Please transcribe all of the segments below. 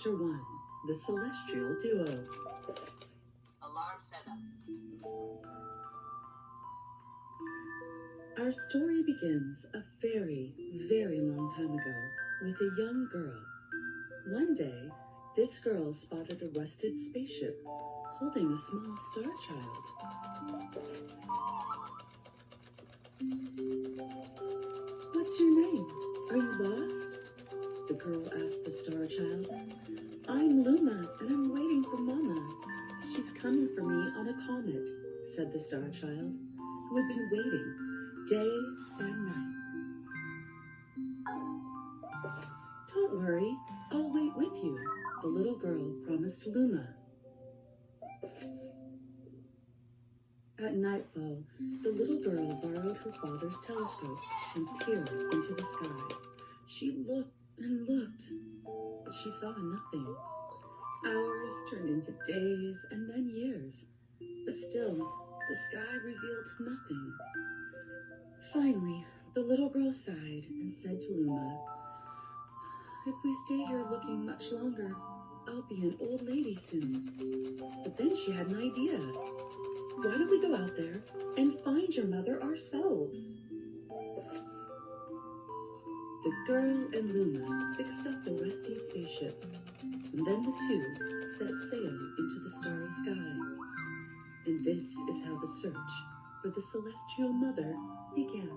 Chapter 1, The Celestial Duo. Alarm setup. Our story begins a very, very long time ago with a young girl. One day, this girl spotted a rusted spaceship holding a small star child. "What's your name? Are you lost?" the girl asked the star child. "I'm Luma, and I'm waiting for Mama. She's coming for me on a comet," said the star child, who had been waiting day and night. "Don't worry, I'll wait with you," the little girl promised Luma. At nightfall, the little girl borrowed her father's telescope and peered into the sky. She looked and looked, but she saw nothing. Hours turned into days and then years, but still, the sky revealed nothing. Finally, the little girl sighed and said to Luma, "If we stay here looking much longer, I'll be an old lady soon." But then she had an idea. "Why don't we go out there and find your mother ourselves?" The girl and Luma fixed up the rusty spaceship, and then the two set sail into the starry sky. And this is how the search for the celestial mother began.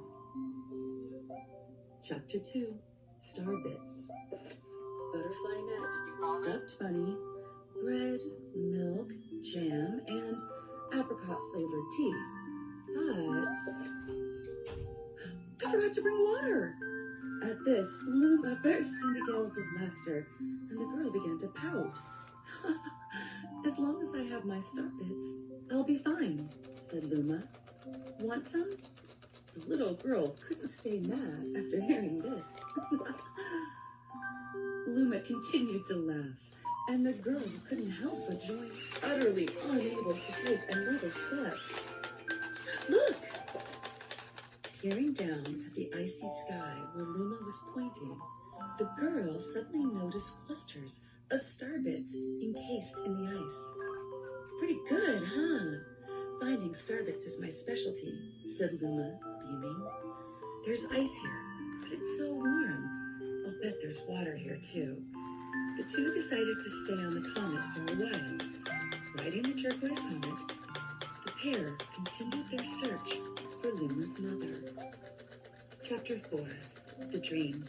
Chapter 2, Star Bits. Butterfly net, stuffed bunny, bread, milk, jam, and apricot-flavored tea. But I forgot to bring water! At this, Luma burst into gales of laughter, and the girl began to pout. "As long as I have my star bits, I'll be fine," said Luma. "Want some?" The little girl couldn't stay mad after hearing this. Luma continued to laugh, and the girl couldn't help but join, utterly unable to take another step. "Look!" Peering down at the icy sky where Luma was pointing, the girl suddenly noticed clusters of star bits encased in the ice. "Pretty good, huh? Finding star bits is my specialty," said Luma, beaming. "There's ice here, but it's so warm. I'll bet there's water here, too." The two decided to stay on the comet for a while. Riding the turquoise comet, the pair continued their search for Luma's mother. Chapter 4, The Dream.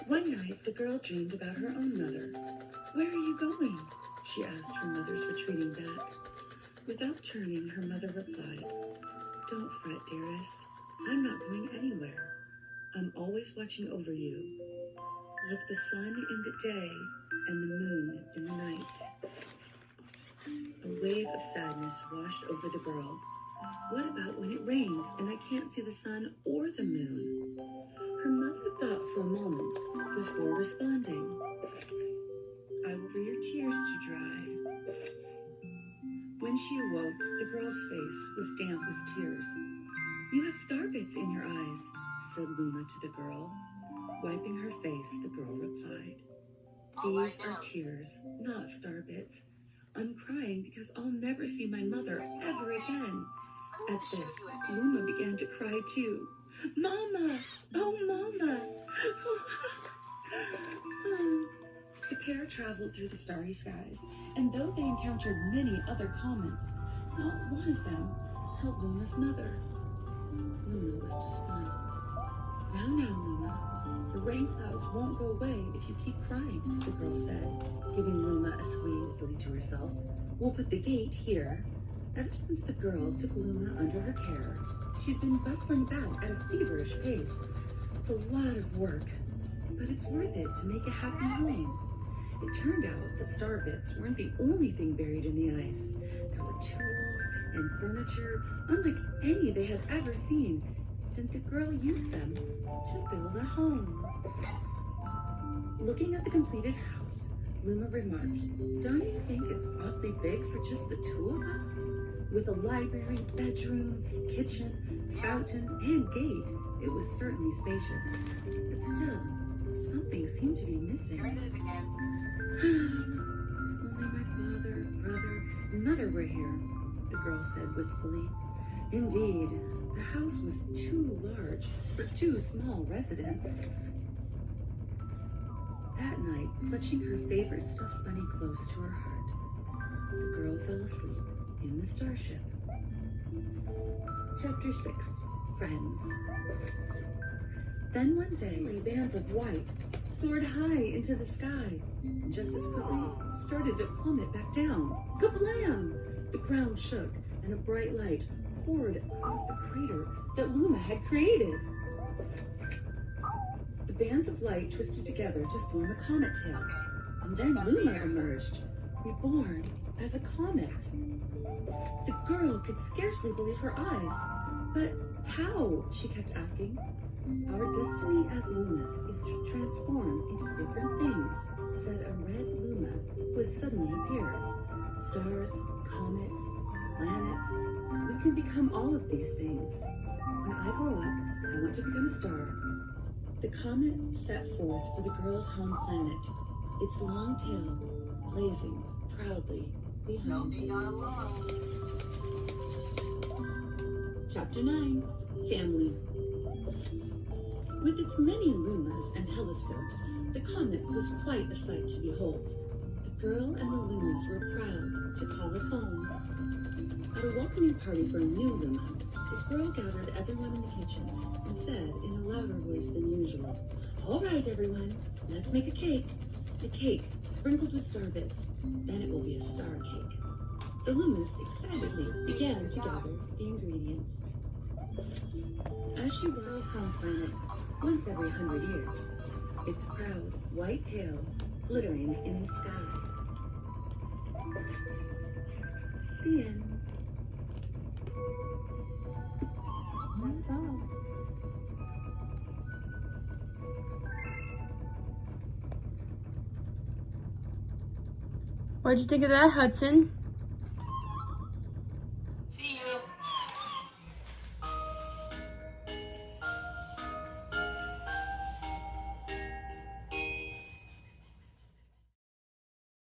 One night, the girl dreamed about her own mother. "Where are you going?" she asked her mother's retreating back. Without turning, her mother replied, "Don't fret, dearest. I'm not going anywhere. I'm always watching over you, like the sun in the day and the moon in the night." A wave of sadness washed over the girl. What about when it rains and I can't see the sun or the moon? Her mother thought for a moment before responding, "I will for your tears to dry." When she awoke, the girl's face was damp with tears. "You have star bits in your eyes," said Luma to the girl. Wiping her face, the girl replied, "These are tears, not star bits. I'm crying because I'll never see my mother ever again." At this, Luma began to cry too. "Mama! Oh, Mama!" The pair traveled through the starry skies, and though they encountered many other comets, not one of them held Luma's mother. Luma was despondent. Now, Luma. The rain clouds won't go away if you keep crying," the girl said, giving Luma a squeeze to herself. "We'll put the gate here." Ever since the girl took Luma under her care, she'd been bustling about at a feverish pace. It's a lot of work, but it's worth it to make a happy home. It turned out that star bits weren't the only thing buried in the ice. There were tools and furniture unlike any they had ever seen, and the girl used them to build a home. Looking at the completed house, Luma remarked, "Don't you think it's awfully big for just the two of us?" With a library, bedroom, kitchen, fountain, and gate, it was certainly spacious. But still, something seemed to be missing. Only my father, brother, and mother were here, the girl said wistfully. Indeed, the house was too large for two small residents. That night, clutching her favorite stuffed bunny close to her heart, the girl fell asleep in the starship. Chapter 6. Friends. Then one day, bands of white soared high into the sky, and just as quickly started to plummet back down. Kablam! The ground shook, and a bright light poured out of the crater that Luma had created. The bands of light twisted together to form a comet tail, and then Luma emerged, reborn as a comet. The girl could scarcely believe her eyes. But how? She kept asking. Our destiny as Lumas is to transform into different things, said a red Luma who had suddenly appeared. Stars, comets, planets. We can become all of these things. When I grow up, I want to become a star. The comet set forth for the girl's home planet, its long tail blazing proudly behind it. Chapter 9. Family. With its many lumas and telescopes, the comet was quite a sight to behold. The girl and the lumas were proud to call it home. At a welcoming party for a new luma, the girl gathered everyone in the kitchen and said in a louder voice than usual, "All right, everyone, let's make a cake. A cake sprinkled with star bits. Then it will be a star cake." The lumas excitedly began to gather the ingredients. As she whirls home planet once every 100 years, its proud white tail glittering in the sky. The end. That's all. What'd you think of that, Hudson?